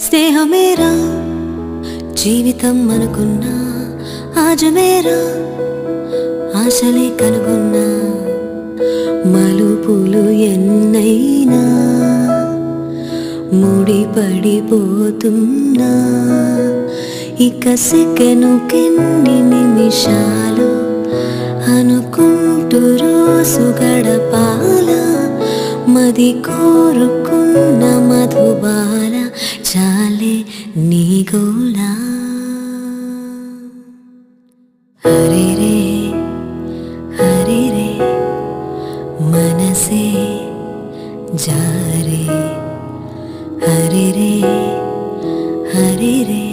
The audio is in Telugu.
స్నేహమేరా జీవితం అనుకున్నా, ఆజమేరా ఆశలే కనుగొన్నా, మలుపులు ఎన్నైనా ముడిపడిపోతున్నా, ఇక సెకనుకెన్ని నిమిషాలు అనుకుంటూ రోజు గడపాల, మది కోరుకున్న మధుబాల చాలే నీ గోలా. హరే రే హరే రే మనసే జారే, హరే రే హరే రే